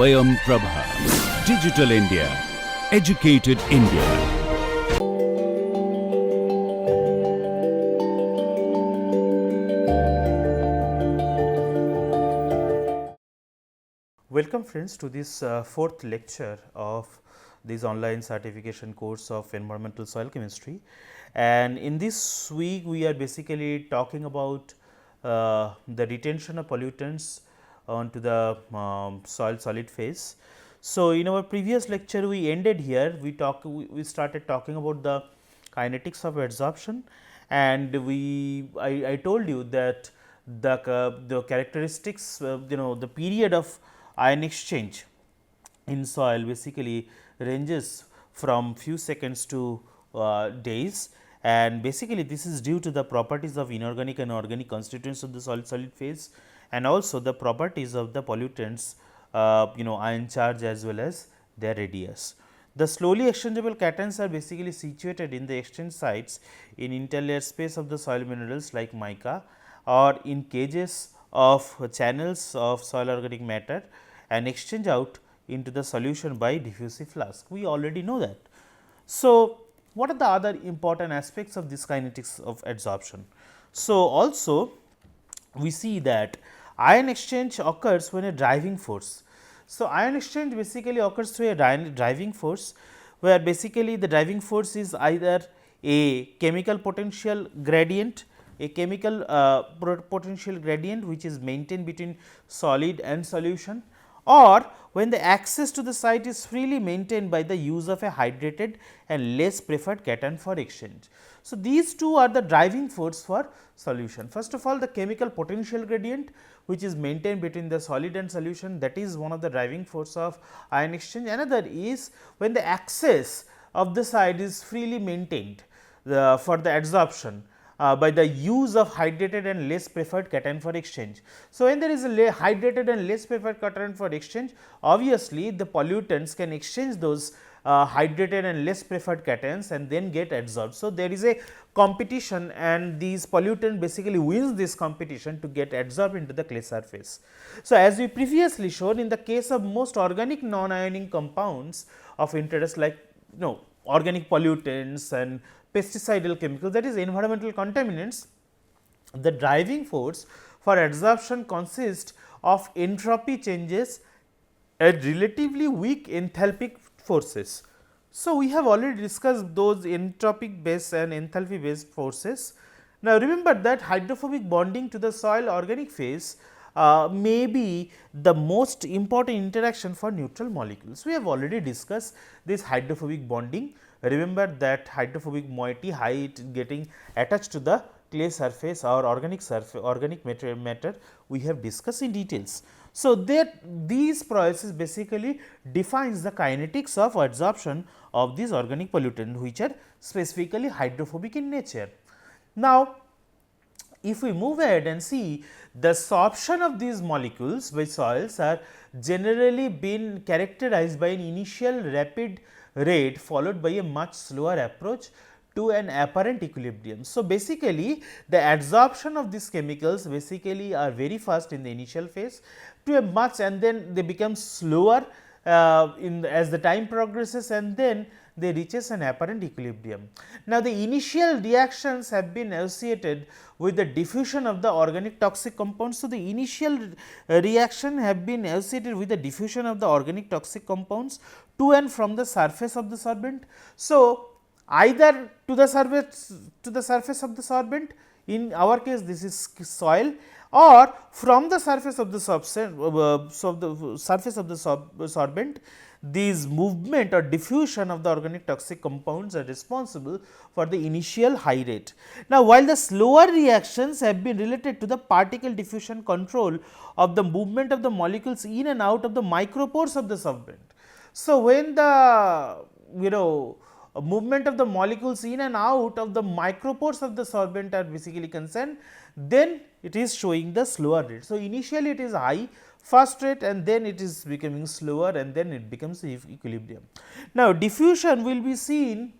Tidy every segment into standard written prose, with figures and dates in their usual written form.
Swayam Prabha. Digital India. Educated India. Welcome friends to this fourth lecture of this online certification course of environmental soil chemistry, and in this week we are basically talking about the retention of pollutants onto the soil solid phase. So, in our previous lecture we ended here, we started talking about the kinetics of adsorption, and I told you that the characteristics, the period of ion exchange in soil basically ranges from few seconds to days, and basically this is due to the properties of inorganic and organic constituents of the solid phase, and also the properties of the pollutants, ion charge as well as their radius. The slowly exchangeable cations are basically situated in the exchange sites in interlayer space of the soil minerals like mica, or in cages of channels of soil organic matter and exchange out into the solution by diffusive flask. We already know that. So, what are the other important aspects of this kinetics of adsorption? So, also we see that ion exchange occurs when a driving force. So, ion exchange basically occurs through a driving force, where basically the driving force is either a chemical potential gradient, which is maintained between solid and solution, or when the access to the site is freely maintained by the use of a hydrated and less preferred cation for exchange. So, these two are the driving force for solution. First of all, the chemical potential gradient, which is maintained between the solid and solution, that is one of the driving force of ion exchange. Another is when the access of the site is freely maintained for the adsorption by the use of hydrated and less preferred cation for exchange. So, when there is a hydrated and less preferred cation for exchange, obviously the pollutants can exchange those hydrated and less preferred cations and then get adsorbed. So, there is a competition, and these pollutant basically wins this competition to get adsorbed into the clay surface. So, as we previously shown, in the case of most organic non-ionic compounds of interest like organic pollutants and pesticidal chemicals, that is environmental contaminants, the driving force for adsorption consists of entropy changes at relatively weak enthalpic forces. So, we have already discussed those entropic based and enthalpy based forces. Now, remember that hydrophobic bonding to the soil organic phase may be the most important interaction for neutral molecules. We have already discussed this hydrophobic bonding. Remember that hydrophobic moiety height getting attached to the clay surface or organic matter we have discussed in details. So, these processes basically defines the kinetics of adsorption of these organic pollutants, which are specifically hydrophobic in nature. Now, if we move ahead and see, the sorption of these molecules by soils are generally been characterized by an initial rapid rate followed by a much slower approach to an apparent equilibrium. So, basically the adsorption of these chemicals basically are very fast in the initial phase to a much, and then they become slower as the time progresses, and then they reaches an apparent equilibrium. Now, the initial reactions have been associated with the diffusion of the organic toxic compounds. So, the initial reaction have been associated with the diffusion of the organic toxic compounds to and from the surface of the sorbent. So, either to the surface of the sorbent, in our case this is soil, or from the surface of the sorbent, these movement or diffusion of the organic toxic compounds are responsible for the initial high rate. Now, while the slower reactions have been related to the particle diffusion control of the movement of the molecules in and out of the micropores of the solvent. So, when the movement of the molecules in and out of the micropores of the solvent are basically concerned, then it is showing the slower rate. So, initially it is high fast rate, and then it is becoming slower, and then it becomes equilibrium. Now, diffusion will be seen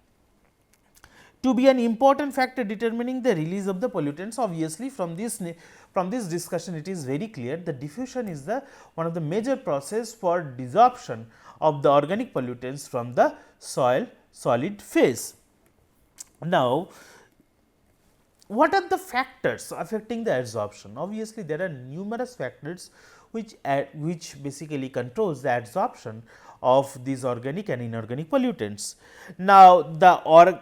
to be an important factor determining the release of the pollutants. Obviously, from from this discussion it is very clear that diffusion is the one of the major process for desorption of the organic pollutants from the soil solid phase. Now, what are the factors affecting the adsorption? Obviously, there are numerous factors which basically controls the adsorption of these organic and inorganic pollutants. Now, the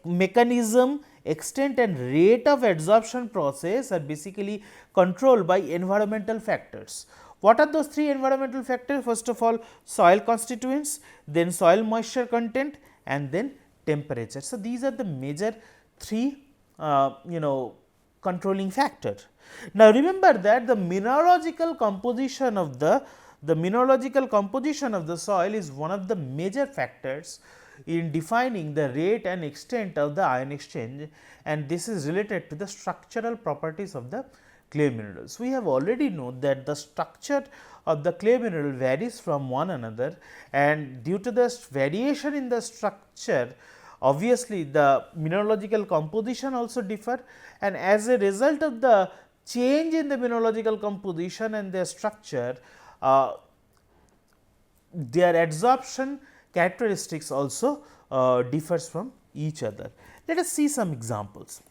mechanism, extent and rate of adsorption process are basically controlled by environmental factors. What are those three environmental factors? First of all, soil constituents, then soil moisture content and then temperature. So, these are the major three controlling factor. Now, remember that the mineralogical composition of the soil is one of the major factors in defining the rate and extent of the ion exchange, and this is related to the structural properties of the clay minerals. We have already known that the structure of the clay mineral varies from one another, and due to the variation in the structure, obviously the mineralogical composition also differ, and as a result of the change in the mineralogical composition and their structure, their adsorption characteristics also differs from each other. Let us see some examples.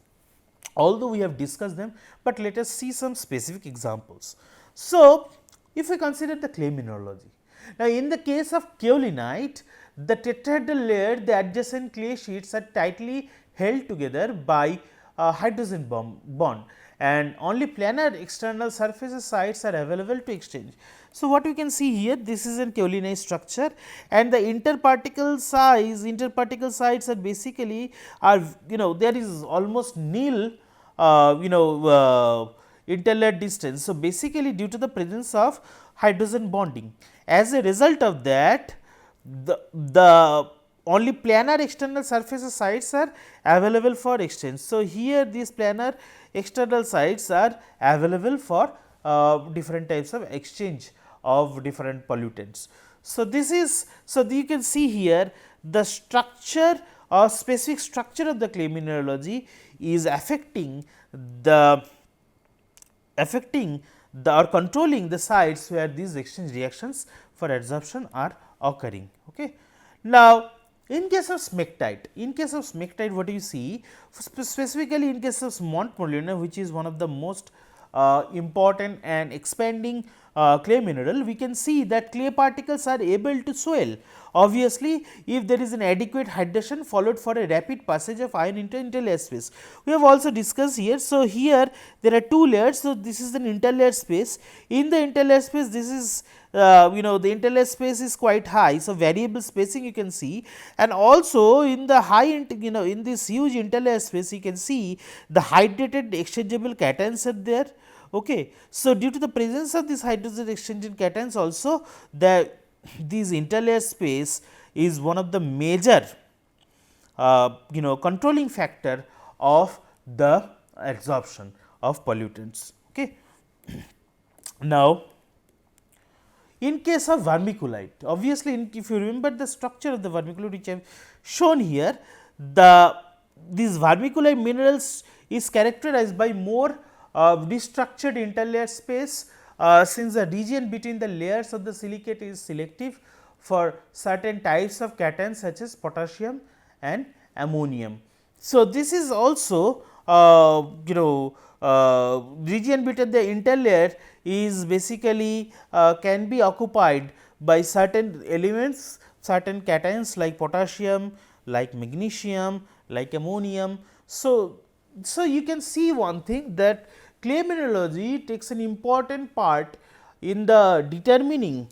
Although we have discussed them, but let us see some specific examples. So, if we consider the clay mineralogy, now in the case of kaolinite, the tetrahedral layer, the adjacent clay sheets are tightly held together by hydrogen bond, and only planar external surfaces sites are available to exchange. So, what we can see here, this is an kaolinite structure, and the interparticle sites are basically there is almost nil interlayer distance. So, basically due to the presence of hydrogen bonding, as a result of that the only planar external surfaces sites are available for exchange. So, here these planar external sites are available for different types of exchange of different pollutants. So, this is you can see here the structure or specific structure of the clay mineralogy is affecting or controlling the sites where these exchange reactions for adsorption are occurring. Okay. Now, in case of smectite, what do you see? Specifically in case of montmollionnais, which is one of the most important and expanding clay mineral, we can see that clay particles are able to swell. Obviously, if there is an adequate hydration followed for a rapid passage of ion into interlayer space. We have also discussed here. So, here there are two layers. So, this is an interlayer space. In the interlayer space, this is the interlayer space is quite high. So, variable spacing you can see, and also in the in this huge interlayer space you can see the hydrated exchangeable cations are there. Okay. So, due to the presence of this hydrogen exchanging cations also, this interlayer space is one of the major controlling factor of the adsorption of pollutants. Okay. Now, in case of vermiculite, obviously, if you remember the structure of the vermiculite which I have shown here, these vermiculite minerals is characterized by more destructured interlayer space, since the region between the layers of the silicate is selective for certain types of cations such as potassium and ammonium. So, this is also region between the interlayer is basically can be occupied by certain elements, certain cations like potassium, like magnesium, like ammonium. So, you can see one thing, that clay mineralogy takes an important part in the determining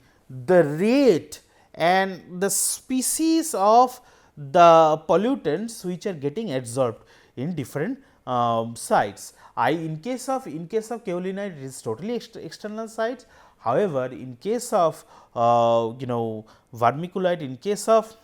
the rate and the species of the pollutants which are getting adsorbed in different sites. In case of kaolinite, it is totally external sites. However, in case of vermiculite, in case of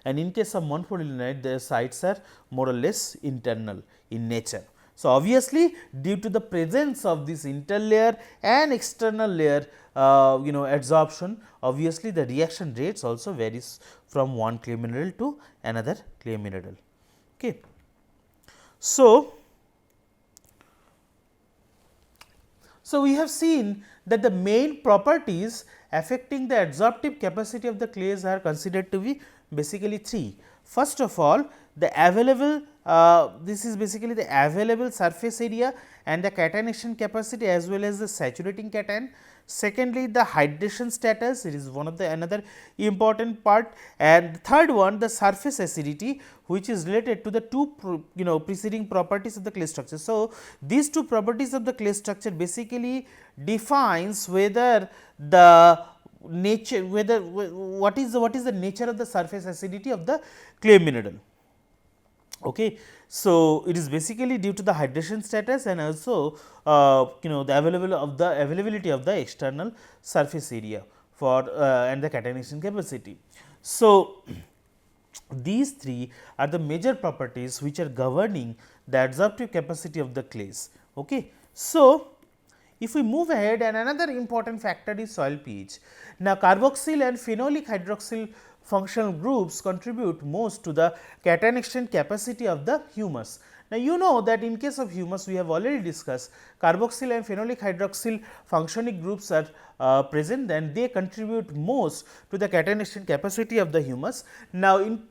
montmollionnais, the sites are more or less internal in nature. So, obviously, due to the presence of this interlayer and external layer adsorption, obviously, the reaction rates also varies from one clay mineral to another clay mineral. Okay. So, So, we have seen that the main properties affecting the adsorptive capacity of the clays are considered to be basically three. First of all, the available this is basically the available surface area and the cationation capacity as well as the saturating cation. Secondly, the hydration status, it is one of the another important part, and the third one the surface acidity, which is related to the two preceding properties of the clay structure. So, these two properties of the clay structure basically defines whether the nature what is the nature of the surface acidity of the clay mineral. Okay. So, it is basically due to the hydration status and also the availability of the external surface area for and the cationation capacity. So, these three are the major properties which are governing the adsorptive capacity of the clays. Okay. So, if we move ahead, and another important factor is soil pH. Now, carboxyl and phenolic hydroxyl functional groups contribute most to the cationation capacity of the humus. Now, you know that in case of humus we have already discussed carboxyl and phenolic hydroxyl functional groups are present and they contribute most to the cationation capacity of the humus. Now, in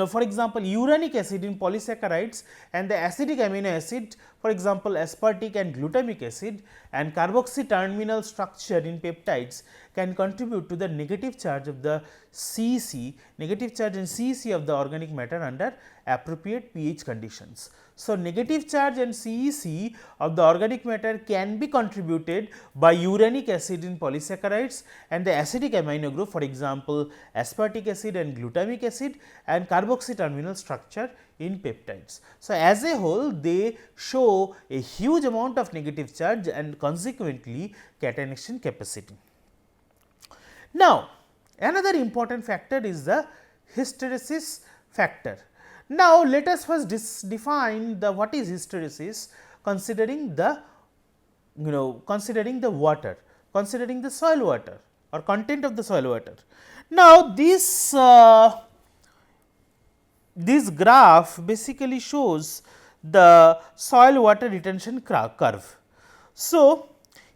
for example, uranic acid in polysaccharides and the acidic amino acid, for example, aspartic and glutamic acid, and carboxy terminal structure in peptides can contribute to the negative charge of the CEC, negative charge in CEC of the organic matter under appropriate pH conditions. So, negative charge and CEC of the organic matter can be contributed by uranic acid in polysaccharides and the acidic amino group, for example, aspartic acid and glutamic acid, and carboxy terminal structure in peptides. So, as a whole they show a huge amount of negative charge and consequently cationation capacity. Now, another important factor is the hysteresis factor. Now, let us first define the what is hysteresis, considering the considering the water, considering the soil water or content of the soil water. Now, this graph basically shows the soil water retention curve. So,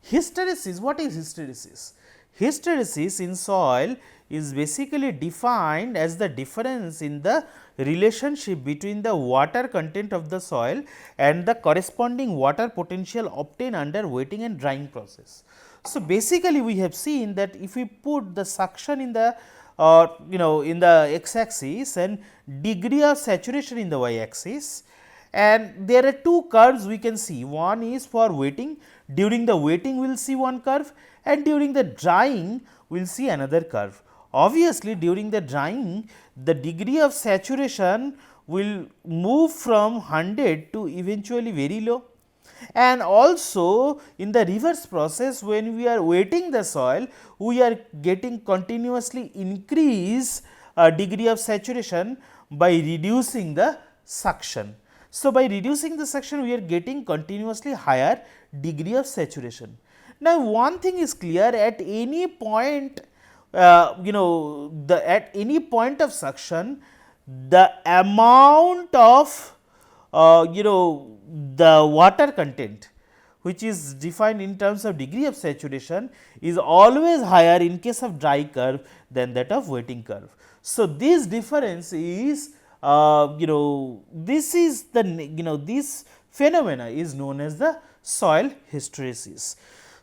hysteresis, what is hysteresis? Hysteresis in soil is basically defined as the difference in the relationship between the water content of the soil and the corresponding water potential obtained under wetting and drying process. So, basically we have seen that if we put the suction in the in the x axis and degree of saturation in the y axis, and there are two curves we can see, one is for wetting, during the wetting we will see one curve and during the drying we will see another curve. Obviously, during the drying the degree of saturation will move from 100 to eventually very low, and also in the reverse process when we are wetting the soil we are getting continuously increase degree of saturation by reducing the suction. So, by reducing the suction we are getting continuously higher degree of saturation. Now, one thing is clear, at any point at any point of suction the amount of the water content which is defined in terms of degree of saturation is always higher in case of dry curve than that of wetting curve. So, this difference is this is the this phenomena is known as the soil hysteresis.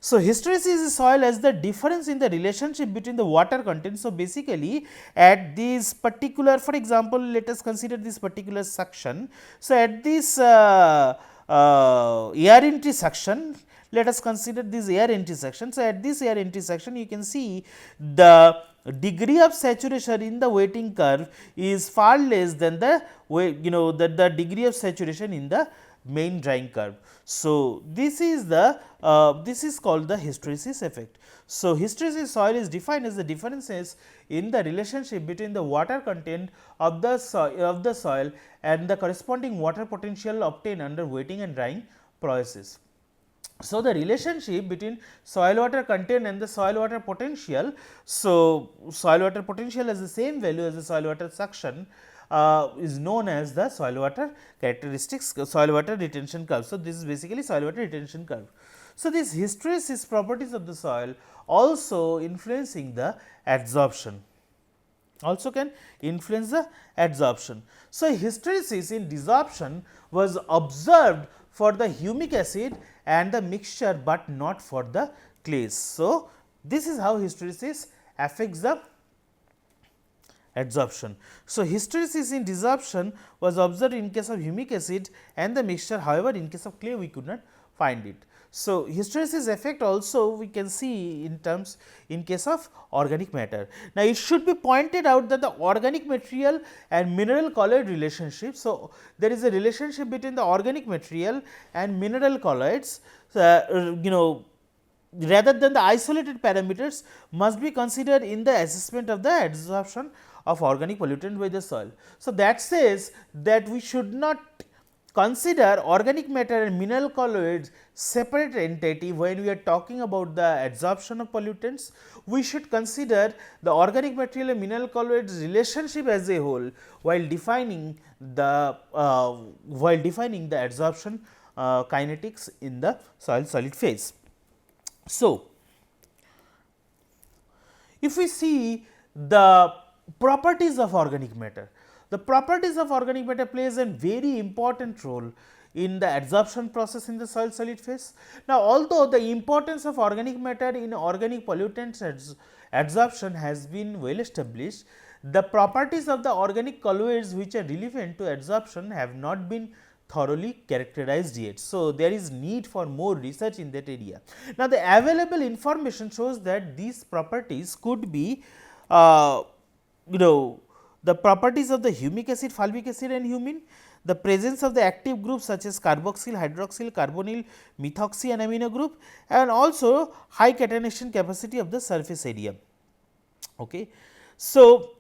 So, hysteresis is soil as the difference in the relationship between the water content. So, basically at this particular, for example, let us consider this particular suction. So, at this air entry suction, let us consider this air entry suction. So, at this air entry suction you can see the degree of saturation in the wetting curve is far less than the the degree of saturation in the main drying curve. So, this is the this is called the hysteresis effect. So, hysteresis soil is defined as the differences in the relationship between the water content of the soil and the corresponding water potential obtained under wetting and drying processes. So, the relationship between soil water content and the soil water potential. So, soil water potential has the same value as the soil water suction is known as the soil water characteristics, soil water retention curve. So, this is basically soil water retention curve. So, this hysteresis properties of the soil also influencing the adsorption, also can influence the adsorption. So, hysteresis in desorption was observed for the humic acid and the mixture, but not for the clays. So, this is how hysteresis affects the adsorption. So, hysteresis in desorption was observed in case of humic acid and the mixture, however, in case of clay we could not find it. So, hysteresis effect also we can see in terms in case of organic matter. Now, it should be pointed out that the organic material and mineral colloid relationship. So, there is a relationship between the organic material and mineral colloids, rather than the isolated parameters must be considered in the assessment of the adsorption of organic pollutant by the soil. So, that says that we should not consider organic matter and mineral colloids separate entity when we are talking about the adsorption of pollutants. We should consider the organic material and mineral colloids relationship as a whole while defining the adsorption kinetics in the soil solid phase. So, if we see the properties of organic matter, the properties of organic matter plays a very important role in the adsorption process in the soil solid phase. Now, although the importance of organic matter in organic pollutants adsorption has been well established, the properties of the organic colloids which are relevant to adsorption have not been thoroughly characterized yet. So, there is need for more research in that area. Now, the available information shows that these properties could be the properties of the humic acid, fulvic acid and humin, the presence of the active groups such as carboxyl, hydroxyl, carbonyl, methoxy and amino group, and also high catenation capacity of the surface area. Okay. So,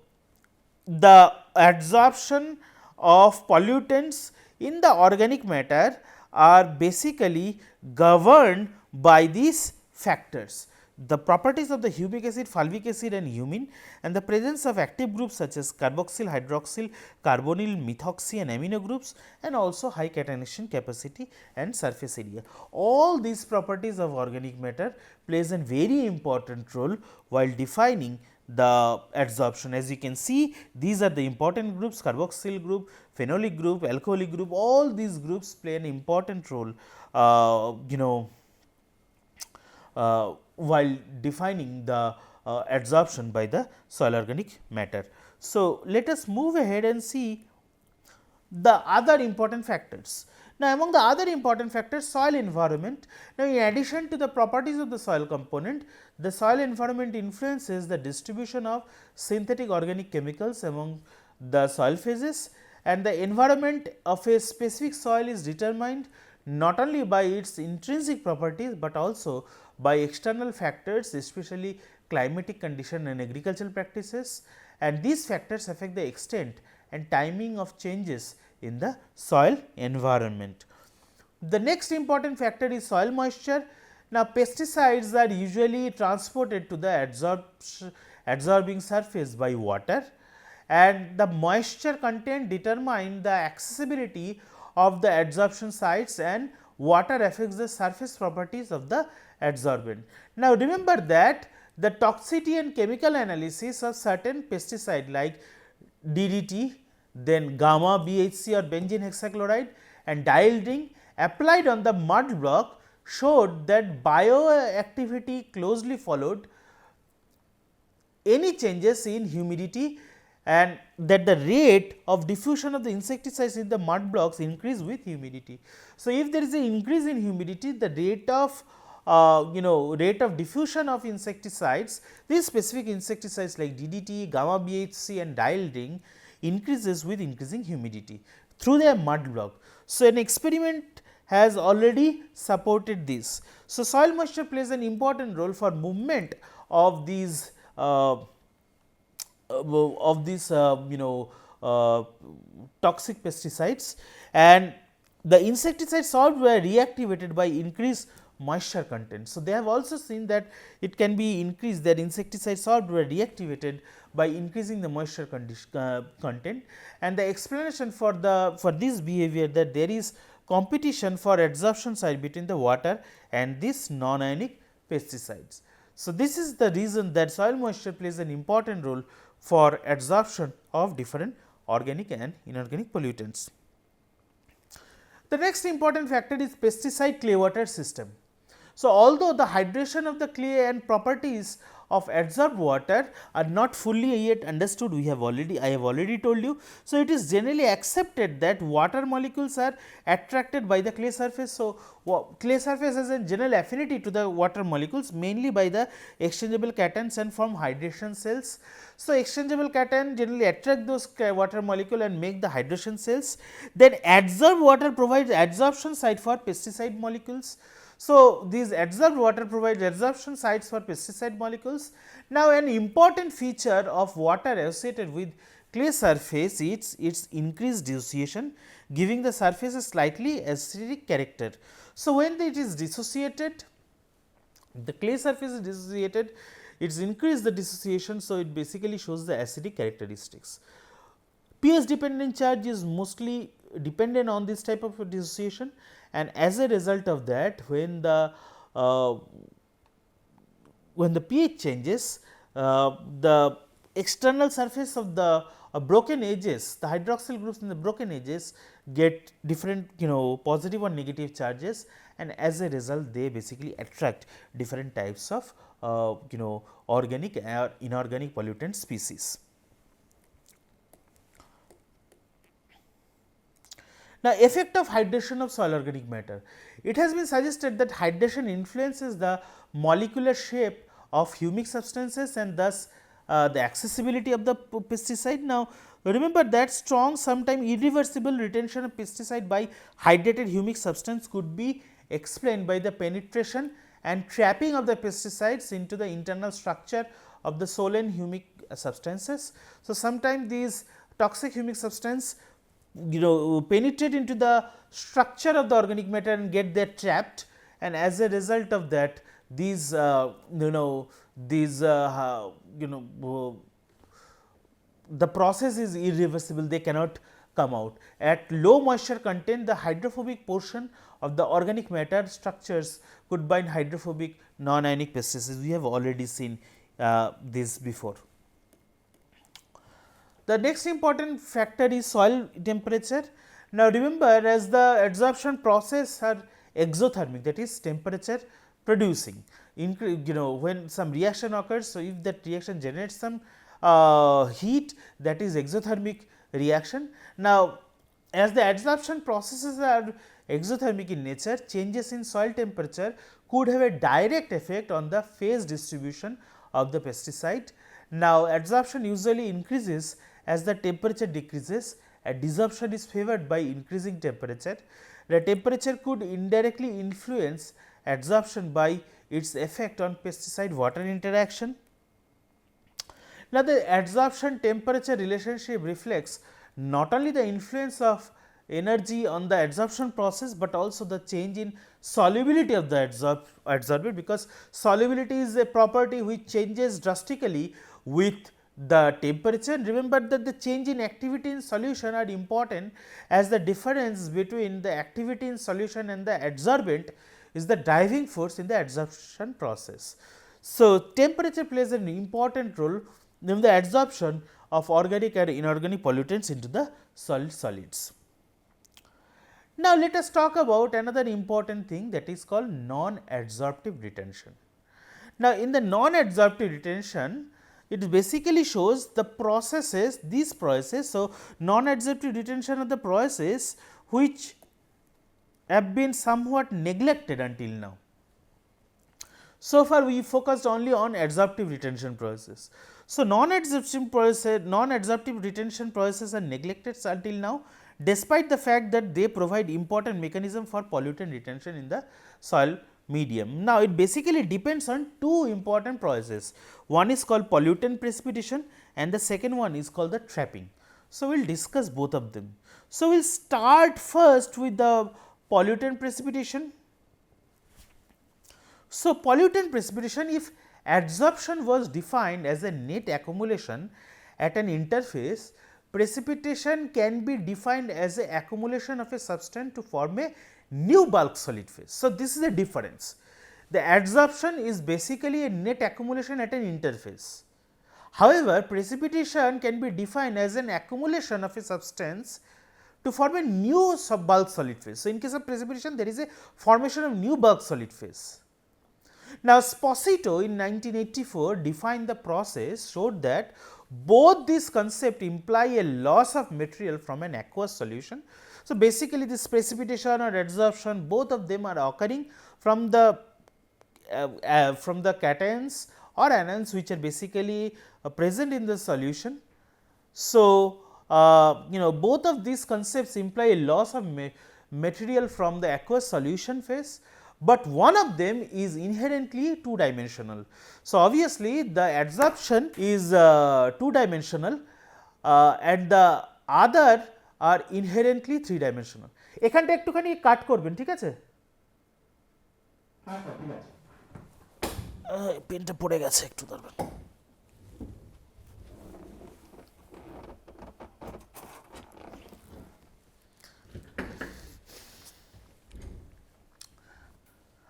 the adsorption of pollutants in the organic matter are basically governed by these factors: the properties of the humic acid, fulvic acid and humin, and the presence of active groups such as carboxyl, hydroxyl, carbonyl, methoxy and amino groups, and also high catenation capacity and surface area. All these properties of organic matter plays a very important role while defining the adsorption. As you can see, these are the important groups: carboxyl group, phenolic group, alcoholic group. All these groups play an important role while defining the adsorption by the soil organic matter. So, let us move ahead and see the other important factors. Now, among the other important factors, soil environment. Now, in addition to the properties of the soil component, the soil environment influences the distribution of synthetic organic chemicals among the soil phases, and the environment of a specific soil is determined not only by its intrinsic properties, but also by external factors, especially climatic condition and agricultural practices, and these factors affect the extent and timing of changes in the soil environment. The next important factor is soil moisture. Now, pesticides are usually transported to the adsorbing surface by water, and the moisture content determine the accessibility of the adsorption sites, and water affects the surface properties of the adsorbent. Now, remember that the toxicity and chemical analysis of certain pesticide like DDT, then gamma BHC or benzene hexachloride and dialed ring applied on the mud block showed that bioactivity closely followed any changes in humidity, and that the rate of diffusion of the insecticides in the mud blocks increase with humidity. So, if there is an increase in humidity, the rate of diffusion of insecticides, these specific insecticides like DDT, gamma BHC and dialed ring increases with increasing humidity through their mud block. So, an experiment has already supported this. So, soil moisture plays an important role for movement of these toxic pesticides, and the insecticide solved were reactivated by increased moisture content. So, they have also seen that it can be increased, that insecticide solved were reactivated by increasing the moisture content, and the explanation for this behavior, that there is competition for adsorption site between the water and these non-ionic pesticides. So, this is the reason that soil moisture plays an important role for adsorption of different organic and inorganic pollutants. The next important factor is pesticide clay water system. So, although the hydration of the clay and properties of adsorbed water are not fully yet understood, I have already told you. So, it is generally accepted that water molecules are attracted by the clay surface. So, clay surface has a general affinity to the water molecules, mainly by the exchangeable cations and form hydration cells. So, exchangeable cation generally attract those water molecule and make the hydration cells. Then adsorbed water provides adsorption site for pesticide molecules. So, these adsorbed water provides adsorption sites for pesticide molecules. Now, an important feature of water associated with clay surface is its increased dissociation, giving the surface a slightly acidic character. So, when it is dissociated, the clay surface is dissociated, it is increased the dissociation. So, it basically shows the acidic characteristics. pH dependent charge is mostly dependent on this type of dissociation, and as a result of that, when the pH changes, the external surface of the broken edges, the hydroxyl groups in the broken edges get different positive or negative charges, and as a result they basically attract different types of organic or inorganic pollutant species. Now, effect of hydration of soil organic matter. It has been suggested that hydration influences the molecular shape of humic substances and thus the accessibility of the pesticide. Now, remember that strong, sometimes irreversible retention of pesticide by hydrated humic substance could be explained by the penetration and trapping of the pesticides into the internal structure of the soil and humic substances. So, sometimes these toxic humic substance penetrate into the structure of the organic matter and get there trapped, and as a result of that these the process is irreversible, they cannot come out. At low moisture content, the hydrophobic portion of the organic matter structures could bind hydrophobic non-ionic pesticides. We have already seen this before. The next important factor is soil temperature. Now, remember, as the adsorption process are exothermic, that is temperature producing, when some reaction occurs. So, if that reaction generates some heat, that is exothermic reaction. Now, as the adsorption processes are exothermic in nature, changes in soil temperature could have a direct effect on the phase distribution of the pesticide. Now, adsorption usually increases as the temperature decreases, and desorption is favored by increasing temperature. The temperature could indirectly influence adsorption by its effect on pesticide water interaction. Now, the adsorption temperature relationship reflects not only the influence of energy on the adsorption process, but also the change in solubility of the adsorbent, because solubility is a property which changes drastically with the temperature. Remember that the change in activity in solution are important, as the difference between the activity in solution and the adsorbent is the driving force in the adsorption process. So, temperature plays an important role in the adsorption of organic and inorganic pollutants into the solid solids. Now, let us talk about another important thing, that is called non-adsorptive retention. Now, in the non-adsorptive retention, it basically shows the processes, these processes. So, non-adsorptive retention of the processes which have been somewhat neglected until now. So far, we focused only on adsorptive retention process. So, non-adsorptive retention processes are neglected until now, despite the fact that they provide important mechanism for pollutant retention in the soil medium. Now, it basically depends on two important processes. One is called pollutant precipitation and the second one is called the trapping. So, we will discuss both of them. So, we will start first with the pollutant precipitation. So, pollutant precipitation, if adsorption was defined as a net accumulation at an interface precipitation can be defined as a accumulation of a substance to form a new bulk solid phase. So, this is the difference. The adsorption is basically a net accumulation at an interface. However, precipitation can be defined as an accumulation of a substance to form a new bulk solid phase. So, in case of precipitation, there is a formation of new bulk solid phase. Now, Sposito in 1984 defined the process, showed that both these concepts imply a loss of material from an aqueous solution. So, basically this precipitation or adsorption, both of them are occurring from the cations or anions which are basically present in the solution. So, both of these concepts imply a loss of material from the aqueous solution phase, but one of them is inherently two dimensional. So, obviously, the adsorption is two dimensional and the other are inherently three dimensional. এখানটা একটুখানি কাট করবেন, ঠিক আছে? পেনটা পড়ে গেছে, একটু ধরবেন।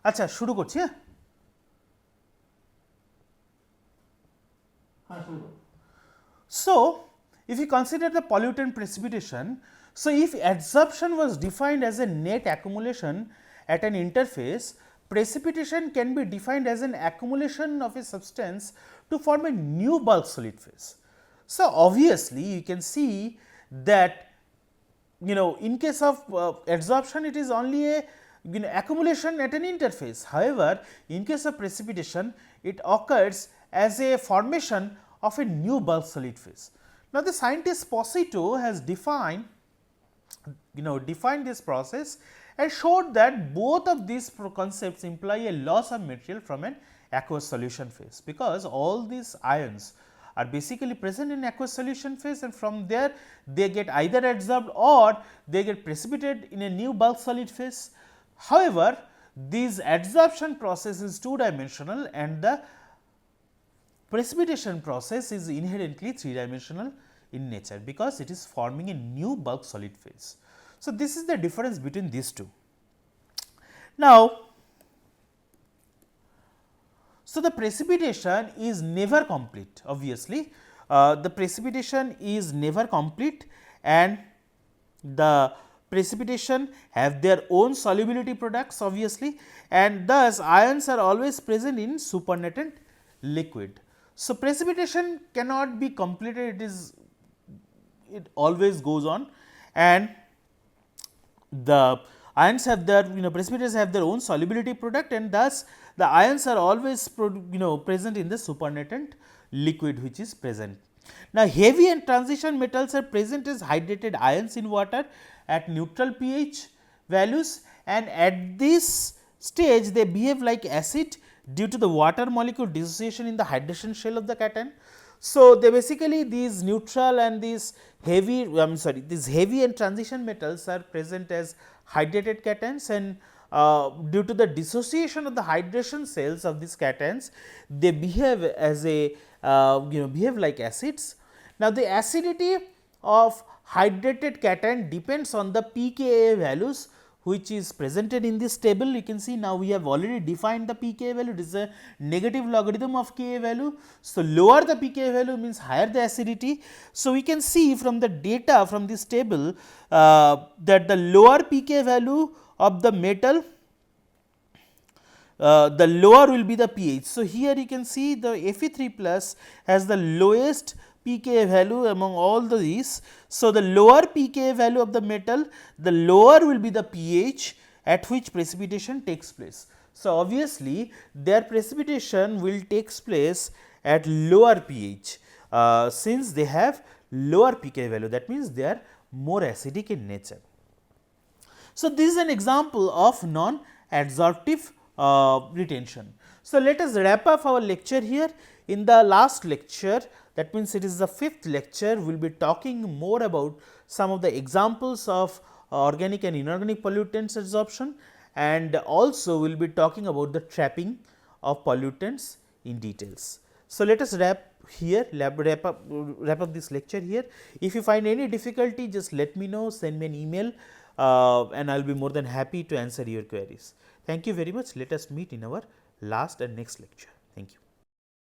আচ্ছা, শুরু করছি। So, if you consider the pollutant precipitation, so if adsorption was defined as a net accumulation at an interface, precipitation can be defined as an accumulation of a substance to form a new bulk solid phase. So, obviously, you can see that in case of adsorption, it is only a accumulation at an interface. However, in case of precipitation, it occurs as a formation of a new bulk solid phase. Now, the scientist Sposito has defined this process and showed that both of these concepts imply a loss of material from an aqueous solution phase, because all these ions are basically present in aqueous solution phase, and from there they get either adsorbed or they get precipitated in a new bulk solid phase. However, this adsorption process is two dimensional and the precipitation process is inherently three dimensional in nature, because it is forming a new bulk solid phase. So, this is the difference between these two. Now, so the precipitation is never complete, obviously. The precipitation is never complete, and the precipitation have their own solubility products, obviously, and thus ions are always present in supernatant liquid. So, precipitation cannot be completed, it always goes on, and the ions have their precipitants have their own solubility product, and thus the ions are always present in the supernatant liquid which is present. Now, heavy and transition metals are present as hydrated ions in water at neutral pH values, and at this stage they behave like acid due to the water molecule dissociation in the hydration shell of the cation. So, they basically these neutral and these these heavy and transition metals are present as hydrated cations, and due to the dissociation of the hydration cells of these cations, they behave as a behave like acids. Now, the acidity of hydrated cation depends on the pKa values which is presented in this table. You can see now we have already defined the pKa value, it is a negative logarithm of Ka value. So, lower the pKa value means higher the acidity. So, we can see from the data from this table that the lower pKa value of the metal, the lower will be the pH. So, here you can see the Fe3 plus has the lowest pKa value among all these. So, the lower pKa value of the metal, the lower will be the pH at which precipitation takes place. So, obviously, their precipitation will takes place at lower pH since they have lower pKa value, that means they are more acidic in nature. So, this is an example of non-adsorptive retention. So, let us wrap up our lecture here. In the last lecture, that means it is the 5th lecture, we will be talking more about some of the examples of organic and inorganic pollutants adsorption, and also we will be talking about the trapping of pollutants in details. So, let us wrap here, wrap up this lecture here. If you find any difficulty, just let me know, send me an email, and I will be more than happy to answer your queries. Thank you very much. Let us meet in our last and next lecture. Thank you.